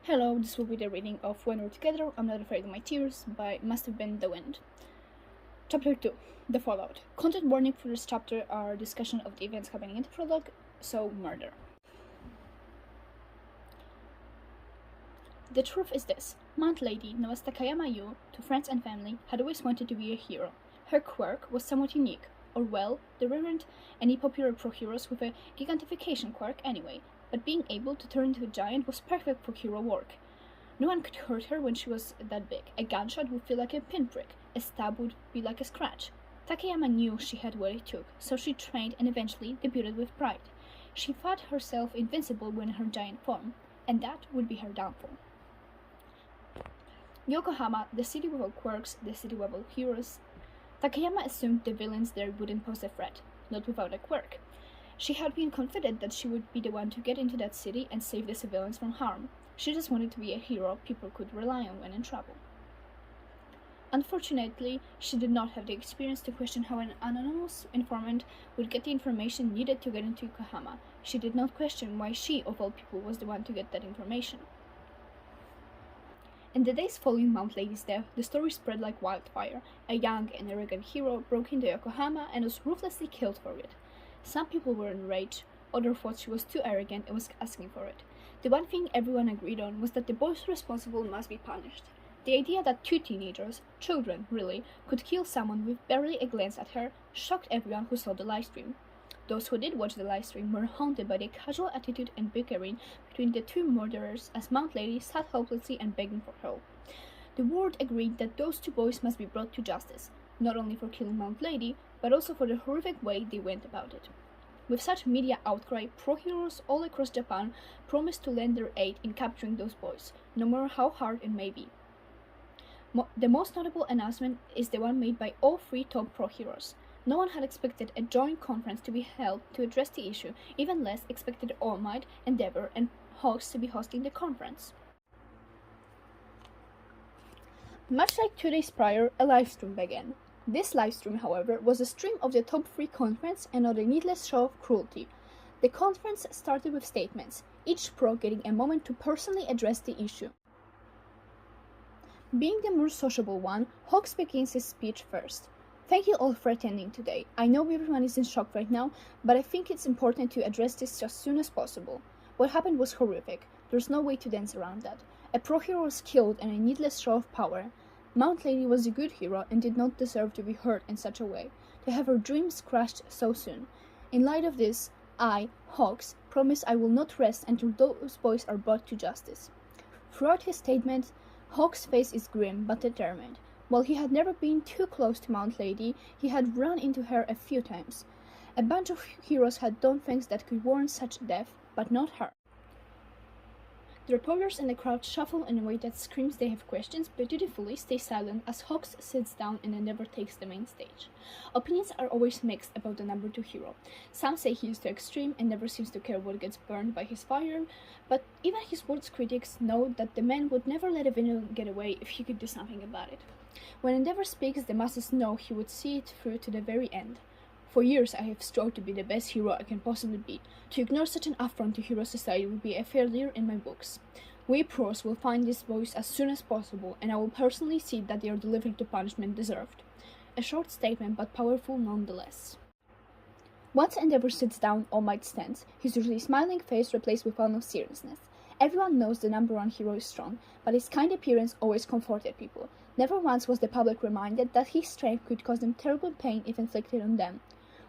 Hello, this will be the reading of When We're Together, I'm Not Afraid of My Tears by Must Have Been the Wind. Chapter 2, The Fallout. Content warning for this chapter are discussion of the events happening in the prologue, so murder. The truth is this. Mount Lady, known as Takayama Yu, to friends and family, had always wanted to be a hero. Her quirk was somewhat unique, or well, there weren't any popular pro-heroes with a gigantification quirk anyway, but being able to turn into a giant was perfect for hero work. No one could hurt her when she was that big. A gunshot would feel like a pinprick, a stab would be like a scratch. Takayama knew she had what it took, so she trained and eventually debuted with pride. She thought herself invincible when in her giant form, and that would be her downfall. Yokohama, the city without quirks, the city without heroes. Takayama assumed the villains there wouldn't pose a threat, not without a quirk. She had been confident that she would be the one to get into that city and save the civilians from harm. She just wanted to be a hero people could rely on when in trouble. Unfortunately, she did not have the experience to question how an anonymous informant would get the information needed to get into Yokohama. She did not question why she, of all people, was the one to get that information. In the days following Mount Lady's death, the story spread like wildfire. A young and arrogant hero broke into Yokohama and was ruthlessly killed for it. Some people were enraged, others thought she was too arrogant and was asking for it. The one thing everyone agreed on was that the boys responsible must be punished. The idea that two teenagers, children really, could kill someone with barely a glance at her shocked everyone who saw the livestream. Those who did watch the livestream were haunted by the casual attitude and bickering between the two murderers as Mount Lady sat helplessly and begging for help. The world agreed that those two boys must be brought to justice, not only for killing Mount Lady, but also for the horrific way they went about it. With such media outcry, pro-heroes all across Japan promised to lend their aid in capturing those boys, no matter how hard it may be. The most notable announcement is the one made by all three top pro-heroes. No one had expected a joint conference to be held to address the issue, even less expected All Might, Endeavor, and Hawks to be hosting the conference. Much like 2 days prior, a livestream began. This livestream, however, was a stream of the top 3 conference and not a needless show of cruelty. The conference started with statements, each pro getting a moment to personally address the issue. Being the more sociable one, Hawks begins his speech first. Thank you all for attending today. I know everyone is in shock right now, but I think it's important to address this as soon as possible. What happened was horrific. There's no way to dance around that. A pro-hero was killed in a needless show of power. Mount Lady was a good hero and did not deserve to be hurt in such a way, to have her dreams crushed so soon. In light of this, I, Hawks, promise I will not rest until those boys are brought to justice. Throughout his statement, Hawks' face is grim but determined. While he had never been too close to Mount Lady, he had run into her a few times. A bunch of heroes had done things that could warrant such death, but not her. The reporters in the crowd shuffle in a way that screams they have questions, but dutifully stay silent as Hawks sits down and Endeavor takes the main stage. Opinions are always mixed about the number 2 hero. Some say he is too extreme and never seems to care what gets burned by his fire, but even his worst critics know that the man would never let a villain get away if he could do something about it. When Endeavor speaks, the masses know he would see it through to the very end. For years I have strove to be the best hero I can possibly be. To ignore such an affront to hero society would be a failure in my books. We pros will find these boys as soon as possible, and I will personally see that they are delivered the punishment deserved. A short statement, but powerful nonetheless. Once Endeavor sits down, All Might stands, his usually smiling face replaced with one of seriousness. Everyone knows the number 1 hero is strong, but his kind appearance always comforted people. Never once was the public reminded that his strength could cause them terrible pain if inflicted on them.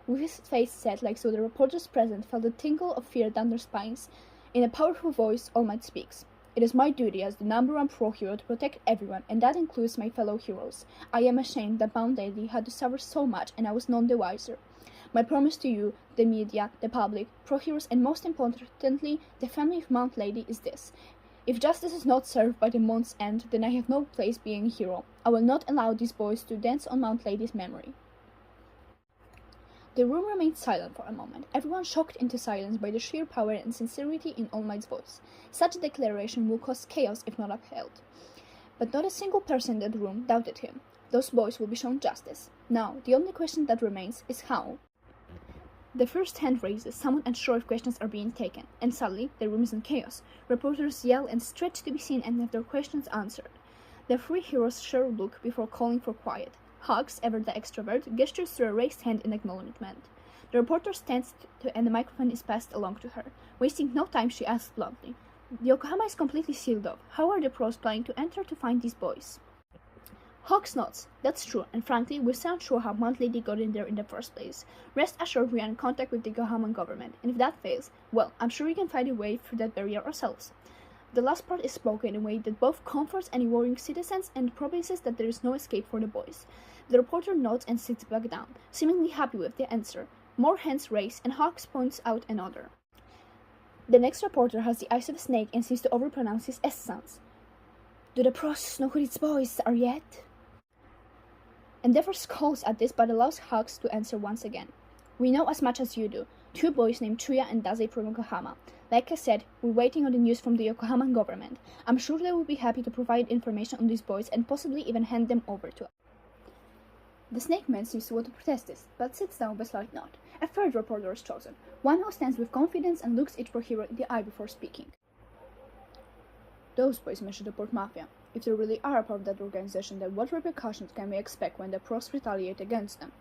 With his face set like so, the reporters present felt a tingle of fear down their spines. In a powerful voice, All Might speaks. It is my duty as the number 1 pro-hero to protect everyone, and that includes my fellow heroes. I am ashamed that Mount Lady had to suffer so much, and I was none the wiser. My promise to you, the media, the public, pro-heroes, and most importantly, the family of Mount Lady is this. If justice is not served by the month's end, then I have no place being a hero. I will not allow these boys to dance on Mount Lady's memory. The room remained silent for a moment, everyone shocked into silence by the sheer power and sincerity in All Might's voice. Such a declaration will cause chaos if not upheld. But not a single person in that room doubted him. Those boys will be shown justice. Now, the only question that remains is how. The first hand raises, somewhat unsure if questions are being taken, and suddenly the room is in chaos. Reporters yell and stretch to be seen and have their questions answered. The three heroes share a look before calling for quiet. Hugs, ever the extrovert, gestures through a raised hand in acknowledgement. The reporter stands and the microphone is passed along to her. Wasting no time, she asks bluntly, "The Yokohama is completely sealed off. How are the pros planning to enter to find these boys?" Hawks nods. "That's true, and frankly, we're still unsure how Mount Lady got in there in the first place. Rest assured we are in contact with the Yokohaman government, and if that fails, well, I'm sure we can find a way through that barrier ourselves." The last part is spoken in a way that both comforts any worrying citizens and promises that there is no escape for the boys. The reporter nods and sits back down, seemingly happy with the answer. More hands raise, and Hawks points out another. The next reporter has the eyes of a snake and seems to overpronounce his S sounds. "Do the pros know who these boys are yet?" Endeavor scolds at this but allows Hawks to answer once again. "We know as much as you do. 2 boys named Chuya and Daze from Yokohama. Like I said, we're waiting on the news from the Yokohaman government. I'm sure they will be happy to provide information on these boys and possibly even hand them over to us." The snake man seems to want to protest this, but sits down with a slight nod. A third reporter is chosen, one who stands with confidence and looks each pro hero in the eye before speaking. "Those boys mentioned the Port Mafia. If they really are a part of that organization, then what repercussions can we expect when the pros retaliate against them?"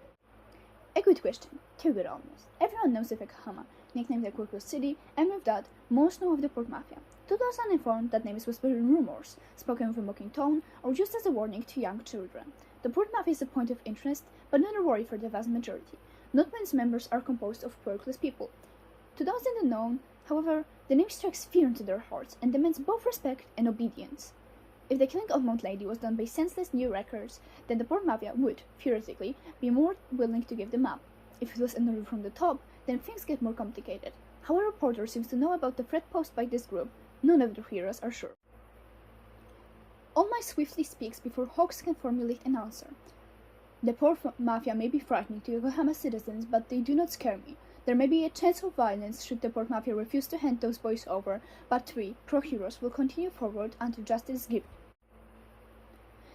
A good question. Too good almost. Everyone knows of Yokohama, nicknamed the Quirkless City, and with that, most know of the Port Mafia. To those uninformed, that name is whispered in rumors, spoken with a mocking tone, or used as a warning to young children. The Port Mafia is a point of interest, but not a worry for the vast majority. Not when its members are composed of quirkless people. To those in the known, however, the name strikes fear into their hearts and demands both respect and obedience. If the killing of Mount Lady was done by senseless new wreckers, then the Port Mafia would, theoretically, be more willing to give them up. If it was an order from the top, then things get more complicated. How a reporter seems to know about the threat posed by this group, none of the heroes are sure. All Might swiftly speaks before Hawks can formulate an answer. "The Port Mafia may be frightening to Yokohama citizens, but they do not scare me. There may be a chance of violence should the Port Mafia refuse to hand those boys over, but we, pro-heroes, will continue forward until justice is given."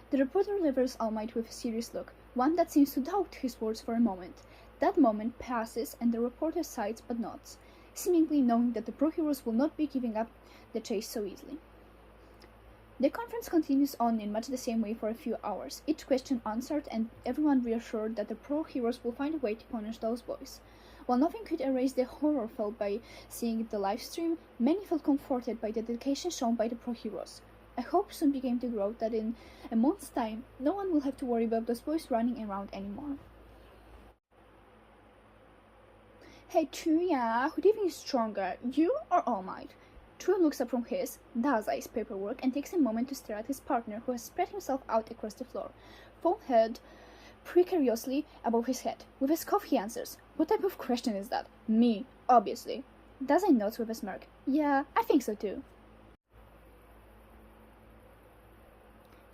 The reporter delivers All Might with a serious look, one that seems to doubt his words for a moment. That moment passes and the reporter sighs but nods, seemingly knowing that the pro-heroes will not be giving up the chase so easily. The conference continues on in much the same way for a few hours, each question answered and everyone reassured that the pro-heroes will find a way to punish those boys. While nothing could erase the horror felt by seeing the live stream, many felt comforted by the dedication shown by the pro-heroes. A hope soon began to grow that in a month's time, no one will have to worry about those boys running around anymore. "Hey Chuya, who do you think is stronger, you or All Might?" Chuya looks up from his, Dazai's paperwork and takes a moment to stare at his partner who has spread himself out across the floor, phone held precariously above his head. With a scoff he answers, "What type of question is that?" "Me, obviously." Dazai nods with a smirk. "Yeah, I think so too."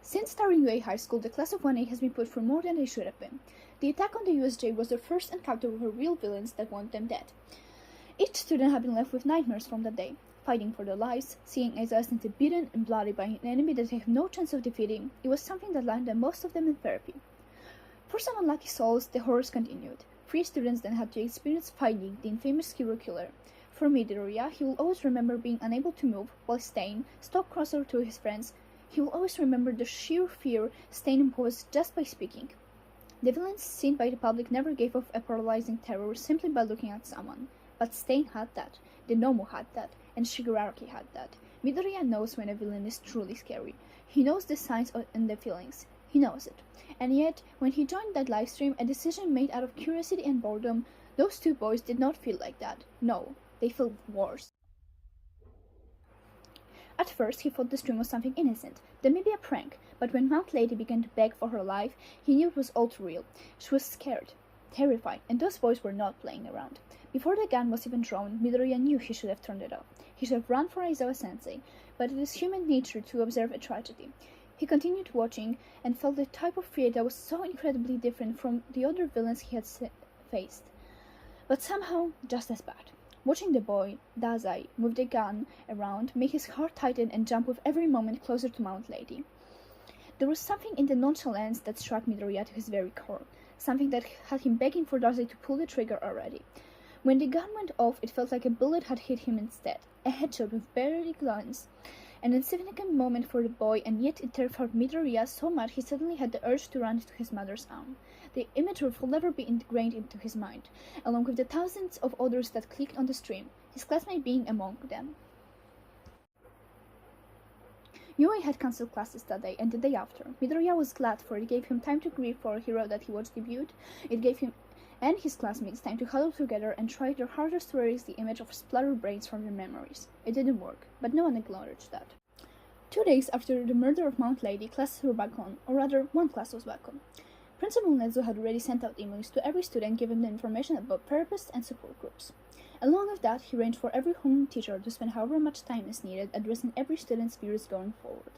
Since starting UA High School, the class of 1A has been put through more than they should have been. The attack on the USJ was their first encounter with the real villains that want them dead. Each student had been left with nightmares from that day, fighting for their lives, seeing adolescents beaten and bloody by an enemy that they have no chance of defeating. It was something that landed most of them in therapy. For some unlucky souls, the horrors continued. 3 students then had to experience finding the infamous hero killer. For Midoriya, he will always remember being unable to move while Stain stuck closer to his friends. He will always remember the sheer fear Stain imposed just by speaking. The villains seen by the public never gave off a paralyzing terror simply by looking at someone. But Stain had that, the Nomu had that, and Shigaraki had that. Midoriya knows when a villain is truly scary. He knows the signs and the feelings. He knows it. And yet, when he joined that livestream, a decision made out of curiosity and boredom, those 2 boys did not feel like that. No, they felt worse. At first, he thought the stream was something innocent, then maybe a prank, but when Mount Lady began to beg for her life, he knew it was all too real. She was scared, terrified, and those boys were not playing around. Before the gun was even drawn, Midoriya knew he should have turned it off. He should have run for Aizawa-sensei, but it is human nature to observe a tragedy. He continued watching and felt a type of fear that was so incredibly different from the other villains he had faced, but somehow just as bad. Watching the boy, Dazai, move the gun around made his heart tighten and jump with every moment closer to Mount Lady. There was something in the nonchalance that struck Midoriya to his very core, something that had him begging for Dazai to pull the trigger already. When the gun went off, it felt like a bullet had hit him instead, a headshot with barely glance. An insignificant moment for the boy, and yet it terrified Midoriya so much he suddenly had the urge to run to his mother's arm. The image will forever be ingrained into his mind, along with the thousands of others that clicked on the stream, his classmate being among them. Yui had cancelled classes that day and the day after. Midoriya was glad, for it gave him time to grieve for a hero that he watched debut. It gave him and his classmates time to huddle together and try their hardest to erase the image of splattered brains from their memories. It didn't work, but no one acknowledged that. 2 days after the murder of Mount Lady, classes were back on, or rather, one class was back on. Principal Nezu had already sent out emails to every student giving them information about therapists and support groups. Along with that, he arranged for every home teacher to spend however much time is needed addressing every student's fears going forward.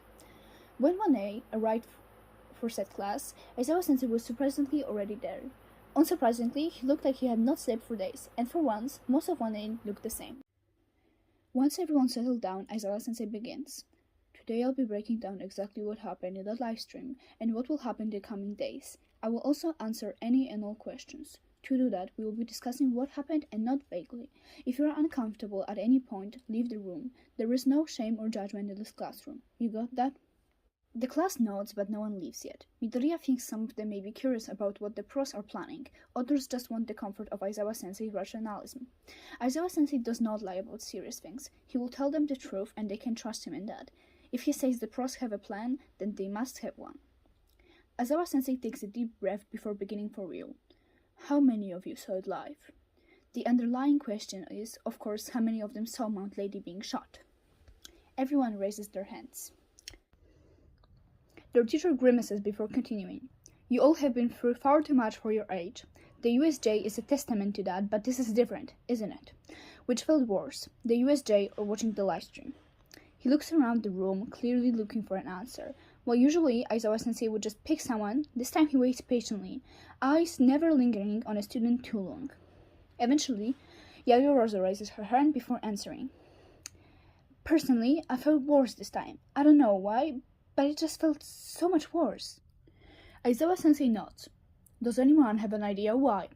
When 1A arrived for said class, Aizawa-sensei was surprisingly already there. Unsurprisingly, he looked like he had not slept for days, and for once, most of 1A looked the same. Once everyone settled down, Aizawa-sensei begins. Today I'll be breaking down exactly what happened in that live stream, and what will happen in the coming days. I will also answer any and all questions. To do that, we will be discussing what happened and not vaguely. If you are uncomfortable at any point, leave the room. There is no shame or judgment in this classroom. You got that? The class nods, but no one leaves yet. Midoriya thinks some of them may be curious about what the pros are planning. Others just want the comfort of Aizawa-sensei's rationalism. Aizawa-sensei does not lie about serious things. He will tell them the truth, and they can trust him in that. If he says the pros have a plan, then they must have one. Aizawa-sensei takes a deep breath before beginning for real. How many of you saw it live? The underlying question is, of course, how many of them saw Mount Lady being shot? Everyone raises their hands. Their teacher grimaces before continuing. You all have been through far too much for your age. The USJ is a testament to that, but this is different, isn't it? Which felt worse, the USJ or watching the livestream? He looks around the room, clearly looking for an answer. While usually Aizawa-sensei would just pick someone, this time he waits patiently, eyes never lingering on a student too long. Eventually, Yayo Rosa raises her hand before answering. Personally, I felt worse this time. I don't know why, but it just felt so much worse. Aizawa-sensei nods. Does anyone have an idea why?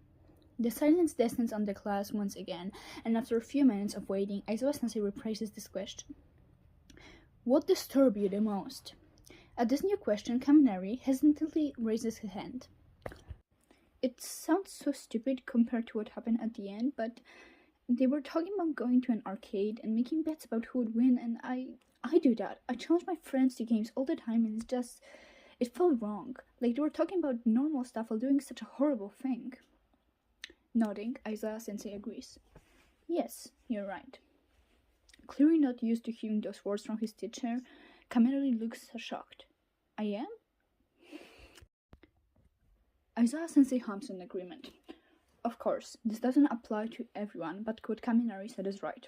The silence descends on the class once again, and after a few minutes of waiting, Aizawa-sensei rephrases this question. What disturbed you the most? At this new question, Kaminari hesitantly raises his hand. It sounds so stupid compared to what happened at the end, but they were talking about going to an arcade and making bets about who would win, and I do that. I challenge my friends to games all the time, and it felt wrong. Like they were talking about normal stuff while doing such a horrible thing. Nodding, Aizawa-sensei agrees. Yes, you're right. Clearly not used to hearing those words from his teacher, Kaminari looks shocked. I am? Aizawa-sensei hums in agreement. Of course, this doesn't apply to everyone, but what Kaminari said is right.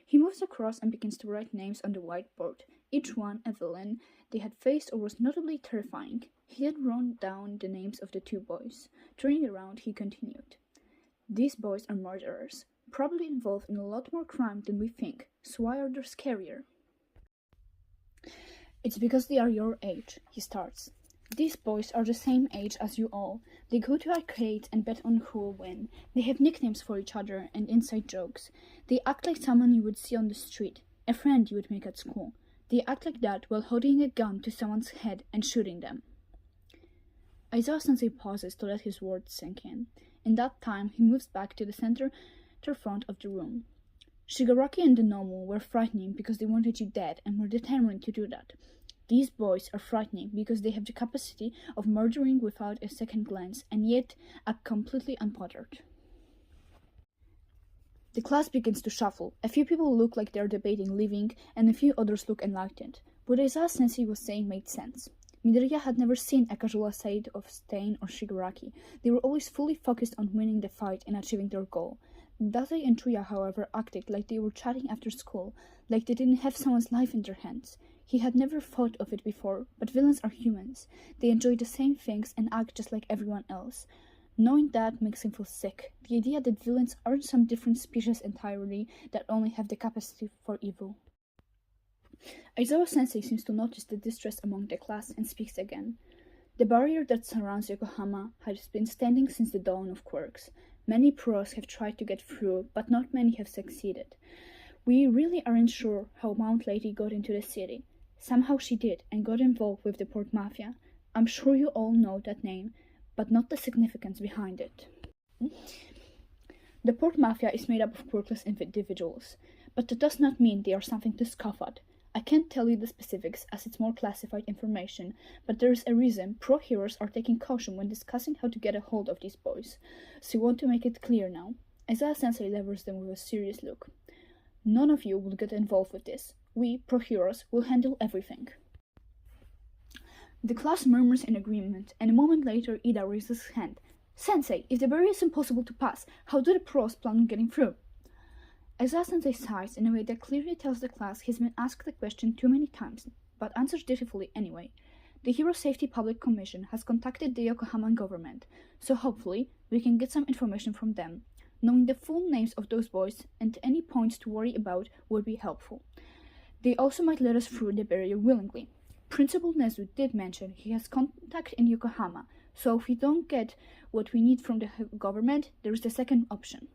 He moves across and begins to write names on the whiteboard, each one a villain they had faced or was notably terrifying. He had written down the names of the 2 boys. Turning around, he continued. These boys are murderers, probably involved in a lot more crime than we think, so why are they scarier? It's because they are your age, he starts. These boys are the same age as you all. They go to arcades and bet on who will win. They have nicknames for each other and inside jokes. They act like someone you would see on the street, a friend you would make at school. They act like that while holding a gun to someone's head and shooting them. Aizawa-sensei pauses to let his words sink in. In that time, he moves back to the center front of the room. Shigaraki and the Nomu were frightening because they wanted you dead and were determined to do that. These boys are frightening because they have the capacity of murdering without a second glance and yet act completely unbothered. The class begins to shuffle. A few people look like they are debating leaving, and a few others look enlightened. What Aizawa-sensei was saying made sense. Midoriya had never seen a casual side of Stain or Shigaraki. They were always fully focused on winning the fight and achieving their goal. Date and Truya, however, acted like they were chatting after school, like they didn't have someone's life in their hands. He had never thought of it before, but villains are humans. They enjoy the same things and act just like everyone else. Knowing that makes him feel sick. The idea that villains aren't some different species entirely that only have the capacity for evil. Aizawa-sensei seems to notice the distress among the class and speaks again. The barrier that surrounds Yokohama has been standing since the dawn of quirks. Many pros have tried to get through, but not many have succeeded. We really aren't sure how Mount Lady got into the city. Somehow she did and got involved with the Port Mafia. I'm sure you all know that name, but not the significance behind it. The Port Mafia is made up of quirkless individuals, but that does not mean they are something to scoff at. I can't tell you the specifics as it's more classified information, but there is a reason pro-heroes are taking caution when discussing how to get a hold of these boys, so we want to make it clear now. Isaiah-sensei levers them with a serious look. None of you will get involved with this. We, pro-heroes, will handle everything. The class murmurs in agreement, and a moment later Ida raises his hand. Sensei, if the barrier is impossible to pass, how do the pros plan on getting through? Isaiah-sensei sighs in a way that clearly tells the class he's been asked the question too many times, but answers dutifully anyway. The Hero Safety Public Commission has contacted the Yokohama government, so hopefully we can get some information from them. Knowing the full names of those boys and any points to worry about would be helpful. They also might let us through the barrier willingly. Principal Nezu did mention he has contact in Yokohama, so if we don't get what we need from the government, there is the second option.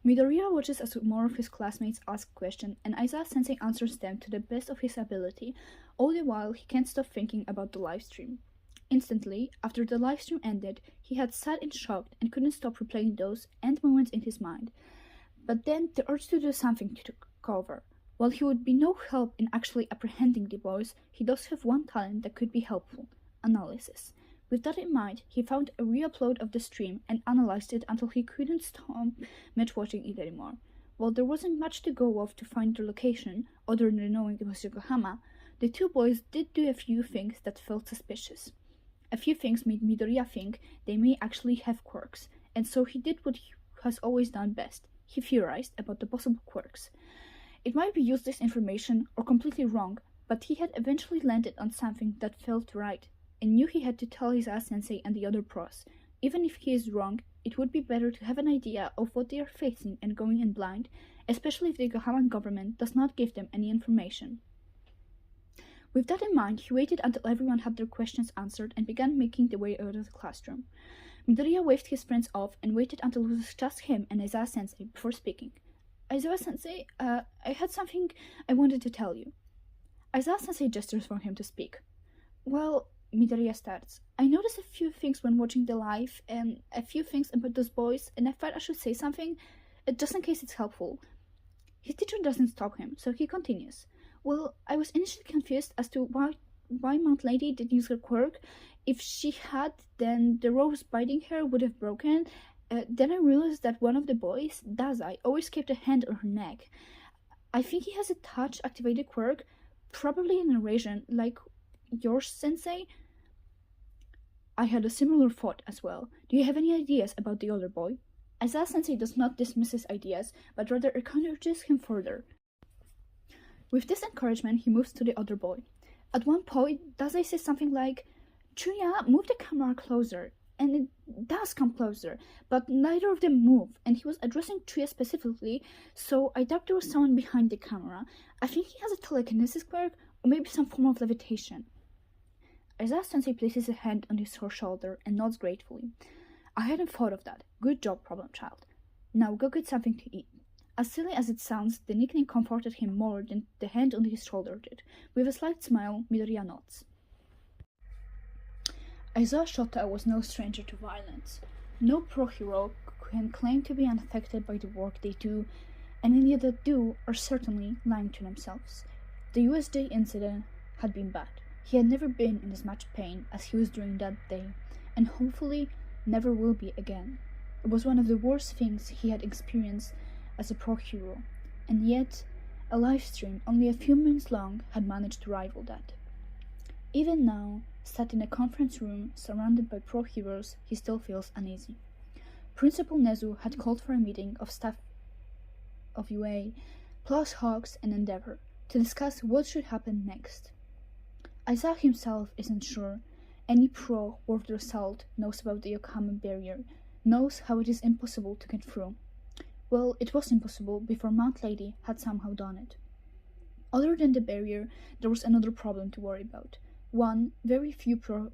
Midoriya watches as more of his classmates ask questions, and Aizawa-sensei answers them to the best of his ability. All the while, he can't stop thinking about the live stream. Instantly, after the live stream ended, he had sat in shock and couldn't stop replaying those end moments in his mind. But then the urge to do something took over. While he would be no help in actually apprehending the boys, he does have one talent that could be helpful: analysis. With that in mind, he found a re-upload of the stream and analyzed it until he couldn't stop watching it anymore. While there wasn't much to go off to find their location, other than knowing it was Yokohama, the two boys did do a few things that felt suspicious. A few things made Midoriya think they may actually have quirks, and so he did what he has always done best. He theorized about the possible quirks. It might be useless information or completely wrong, but he had eventually landed on something that felt right, and knew he had to tell his sensei and the other pros. Even if he is wrong, it would be better to have an idea of what they are facing and going in blind, especially if the Yokohama government does not give them any information. With that in mind, he waited until everyone had their questions answered and began making the way out of the classroom. Midoriya waved his friends off and waited until it was just him and Aizawa-sensei before speaking. Aizawa-sensei, I had something I wanted to tell you. Aizawa-sensei gestures for him to speak. Well, Midoriya starts. I noticed a few things when watching the live, and a few things about those boys, and I thought I should say something, just in case it's helpful. His teacher doesn't stop him, so he continues. Well, I was initially confused as to why Mount Lady didn't use her quirk. If she had, then the ropes biting her would have broken. Then I realized that one of the boys, Dazai, always kept a hand on her neck. I think he has a touch-activated quirk, probably an evasion, like yours, Sensei? I had a similar thought as well. Do you have any ideas about the other boy? Aizawa-sensei does not dismiss his ideas, but rather encourages him further. With this encouragement, he moves to the other boy. At one point, Dazai says something like, Chuya, move the camera closer. And it does come closer, but neither of them move, and he was addressing Chuya specifically, so I doubt there was someone behind the camera. I think he has a telekinesis quirk, or maybe some form of levitation. Aizawa-sensei places a hand on her shoulder and nods gratefully. I hadn't thought of that. Good job, problem child. Now go get something to eat. As silly as it sounds, the nickname comforted him more than the hand on his shoulder did. With a slight smile, Midoriya nods. Aizawa Shota was no stranger to violence. No pro-hero can claim to be unaffected by the work they do, and any that do are certainly lying to themselves. The USJ incident had been bad. He had never been in as much pain as he was during that day, and hopefully never will be again. It was one of the worst things he had experienced as a pro-hero, and yet a live stream only a few minutes long had managed to rival that. Even now, sat in a conference room surrounded by pro-heroes, he still feels uneasy. Principal Nezu had called for a meeting of staff of UA, plus Hawks and Endeavor, to discuss what should happen next. Aizawa himself isn't sure. Any pro worth their salt knows about the Yokohama barrier, knows how it is impossible to get through. Well, it was impossible before Mount Lady had somehow done it. Other than the barrier, there was another problem to worry about. One very few pros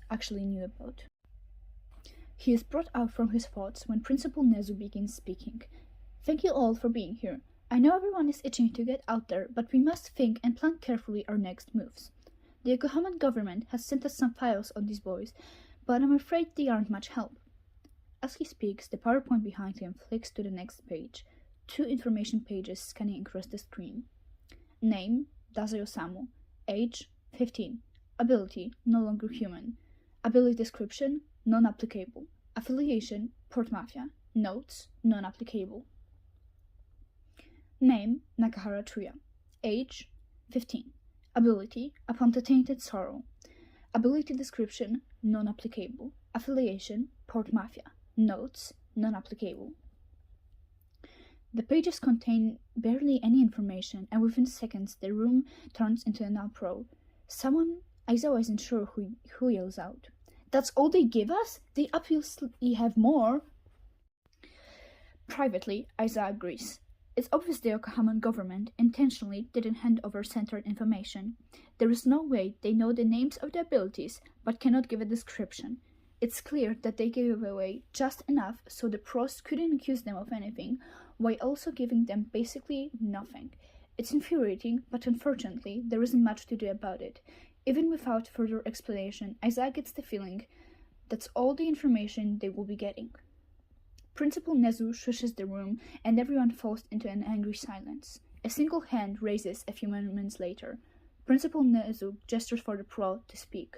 actually knew about. He is brought out from his thoughts when Principal Nezu begins speaking. Thank you all for being here. I know everyone is itching to get out there, but we must think and plan carefully our next moves. The Yokohaman government has sent us some files on these boys, but I'm afraid they aren't much help. As he speaks, the PowerPoint behind him flicks to the next page, 2 information pages scanning across the screen. Name, Dazai Osamu. Age, 15. Ability, no longer human. Ability description, non-applicable. Affiliation, Port Mafia. Notes, non-applicable. Name, Nakahara Truya. Age, 15. Ability, Upon the Tainted Sorrow. Ability description, non-applicable. Affiliation, Port Mafia. Notes, non-applicable. The pages contain barely any information, and within seconds the room turns into an uproar. Aizawa isn't sure who yells out. That's all they give us? They obviously have more. Privately, Aizawa agrees. It's obvious the Yokohaman government intentionally didn't hand over centered information. There is no way they know the names of the abilities, but cannot give a description. It's clear that they gave away just enough so the pros couldn't accuse them of anything, while also giving them basically nothing. It's infuriating, but unfortunately, there isn't much to do about it. Even without further explanation, Aizawa gets the feeling that's all the information they will be getting. Principal Nezu shushes the room, and everyone falls into an angry silence. A single hand raises a few moments later. Principal Nezu gestures for the pro to speak.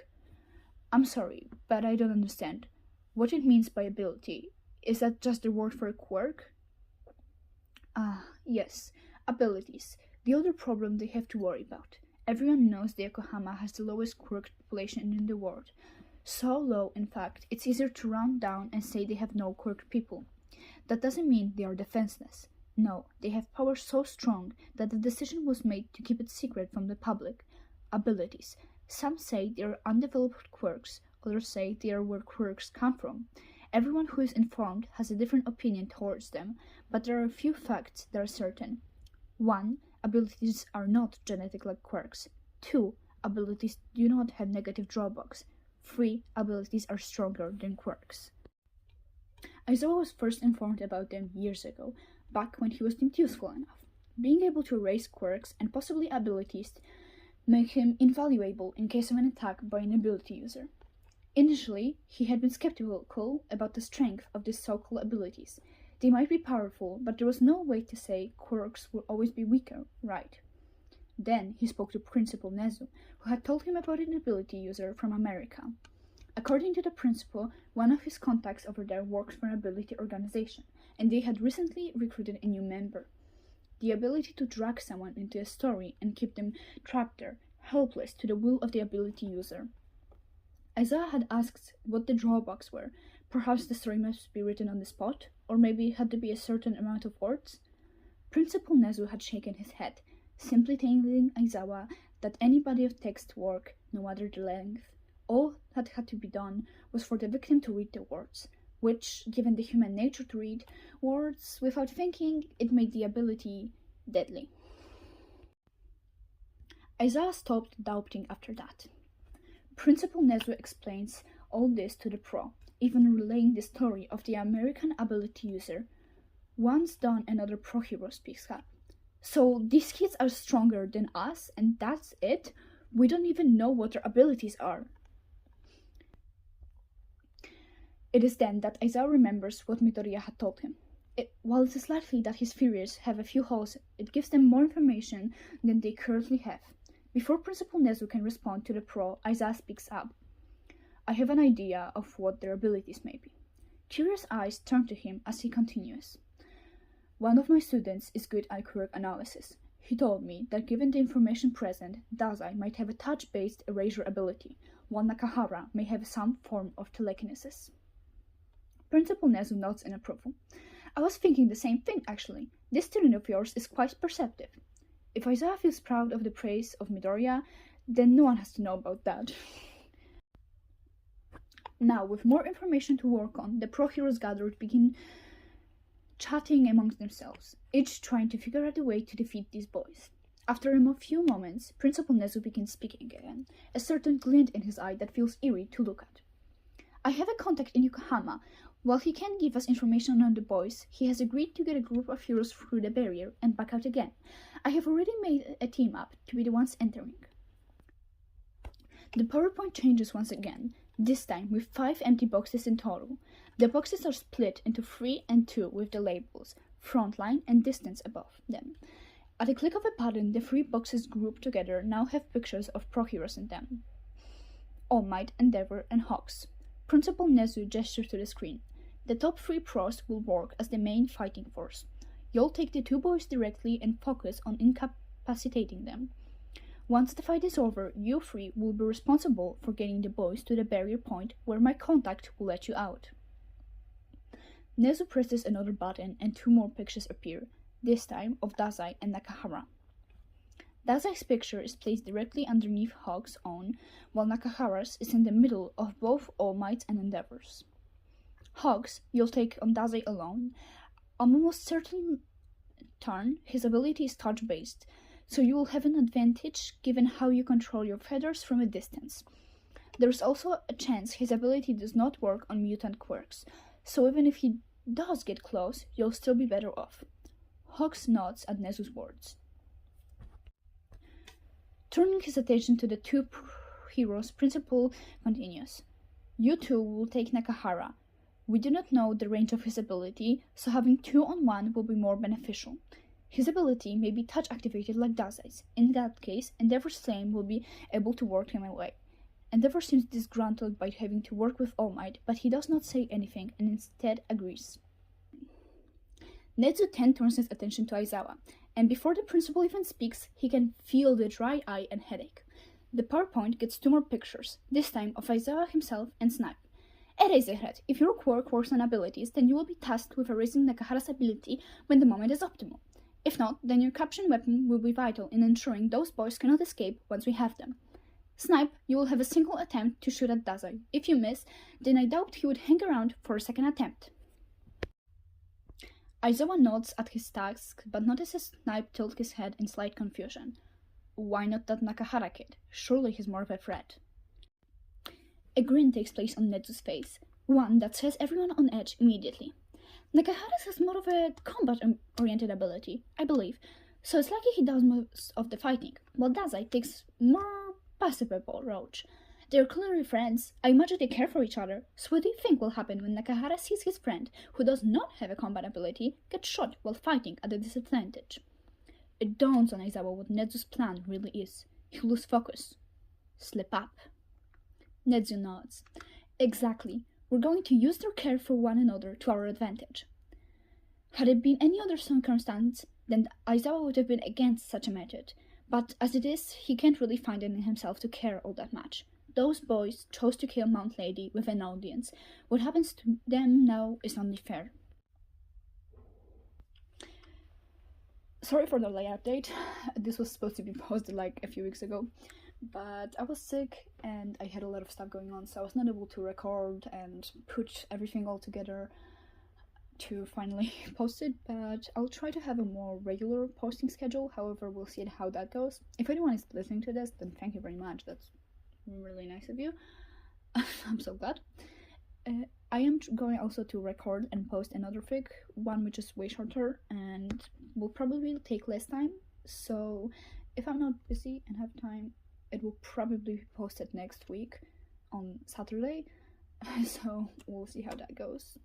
I'm sorry, but I don't understand. What it means by ability? Is that just the word for a quirk? Yes, abilities. The other problem they have to worry about. Everyone knows the Yokohama has the lowest quirk population in the world. So low, in fact, it's easier to round down and say they have no quirked people. That doesn't mean they are defenseless. No, they have power so strong that the decision was made to keep it secret from the public. Abilities. Some say they are undeveloped quirks, others say they are where quirks come from. Everyone who is informed has a different opinion towards them, but there are a few facts that are certain. 1. Abilities are not genetic like quirks. 2. Abilities do not have negative drawbacks. 3. Abilities are stronger than quirks. Aizawa was first informed about them years ago, back when he was useful enough. Being able to erase quirks and possibly abilities make him invaluable in case of an attack by an ability user. Initially, he had been skeptical about the strength of these so-called abilities. They might be powerful, but there was no way to say quirks will always be weaker, right? Then he spoke to Principal Nezu, who had told him about an ability user from America. According to the principal, one of his contacts over there works for an ability organization, and they had recently recruited a new member. The ability to drag someone into a story and keep them trapped there, helpless to the will of the ability user. Aizawa had asked what the drawbacks were. Perhaps the story must be written on the spot, or maybe it had to be a certain amount of words. Principal Nezu had shaken his head, simply telling Aizawa that any body of text work, no matter the length, all that had to be done was for the victim to read the words, which, given the human nature to read words without thinking, it made the ability deadly. Aizawa stopped doubting after that. Principal Nezu explains all this to the pro, even relaying the story of the American ability user. Once done, another pro hero speaks up. So these kids are stronger than us, and that's it? We don't even know what their abilities are. It is then that Aizawa remembers what Midoriya had told him. While it is likely that his theories have a few holes, it gives them more information than they currently have. Before Principal Nezu can respond to the pro, Aizawa speaks up. I have an idea of what their abilities may be. Curious eyes turn to him as he continues. One of my students is good at quirk analysis. He told me that given the information present, Dazai might have a touch-based erasure ability, while Nakahara may have some form of telekinesis. Principal Nezu nods in approval. I was thinking the same thing, actually. This student of yours is quite perceptive. If Aizawa feels proud of the praise of Midoriya, then no one has to know about that. Now, with more information to work on, the pro heroes gathered begin chatting amongst themselves, each trying to figure out a way to defeat these boys. After a few moments, Principal Nezu begins speaking again, a certain glint in his eye that feels eerie to look at. I have a contact in Yokohama. While he can't give us information on the boys, he has agreed to get a group of heroes through the barrier and back out again. I have already made a team up to be the ones entering. The PowerPoint changes once again, this time with 5 empty boxes in total. The boxes are split into 3 and 2 with the labels, frontline and distance above them. At a click of a button, the 3 boxes grouped together now have pictures of pro heroes in them. All Might, Endeavor, and Hawks. Principal Nezu gestures to the screen. The top 3 pros will work as the main fighting force. You'll take the 2 boys directly and focus on incapacitating them. Once the fight is over, you 3 will be responsible for getting the boys to the barrier point where my contact will let you out. Nezu presses another button and 2 more pictures appear, this time of Dazai and Nakahara. Dazai's picture is placed directly underneath Hawk's own, while Nakahara's is in the middle of both All Mights and Endeavors. Hawks, you'll take on Dazai alone. On almost certain turn, his ability is touch-based, so you will have an advantage given how you control your feathers from a distance. There is also a chance his ability does not work on mutant quirks, so even if he does get close, you'll still be better off. Hawks nods at Nezu's words. Turning his attention to the 2 heroes, Principal continues. You 2 will take Nakahara. We do not know the range of his ability, so having 2-on-1 will be more beneficial. His ability may be touch-activated like Dazai's. In that case, Endeavor's flame will be able to work him away. Endeavor seems disgruntled by having to work with All Might, but he does not say anything and instead agrees. Nezu 10 turns his attention to Aizawa, and before the principal even speaks, he can feel the dry eye and headache. The PowerPoint gets 2 more pictures, this time of Aizawa himself and Snipe. Eraserhead, if your quirk works on abilities, then you will be tasked with erasing Nakahara's ability when the moment is optimal. If not, then your caption weapon will be vital in ensuring those boys cannot escape once we have them. Snipe, you will have a single attempt to shoot at Dazai. If you miss, then I doubt he would hang around for a second attempt. Aizawa nods at his task, but notices Snipe tilt his head in slight confusion. Why not that Nakahara kid? Surely he's more of a threat. A grin takes place on Nezu's face, one that sets everyone on edge immediately. Nakahara has more of a combat-oriented ability, I believe, so it's likely he does most of the fighting, while Dazai takes more passive approach. They're clearly friends. I imagine they care for each other, so what do you think will happen when Nakahara sees his friend, who does not have a combat ability, get shot while fighting at a disadvantage? It dawns on Aizawa what Nezu's plan really is. He'll lose focus. Slip up. Nezu nods. Exactly. We're going to use their care for one another to our advantage. Had it been any other circumstance, then Aizawa would have been against such a method, but as it is, he can't really find it in himself to care all that much. Those boys chose to kill Mount Lady with an audience. What happens to them now is only fair. Sorry for the late update. This was supposed to be posted like a few weeks ago, but I was sick and I had a lot of stuff going on, so I was not able to record and put everything all together to finally post it, but I'll try to have a more regular posting schedule. However, we'll see how that goes. If anyone is listening to this, then thank you very much. That's really nice of you. I'm so glad. I am going also to record and post another fic, one which is way shorter and will probably take less time, so if I'm not busy and have time, it will probably be posted next week on Saturday, so we'll see how that goes.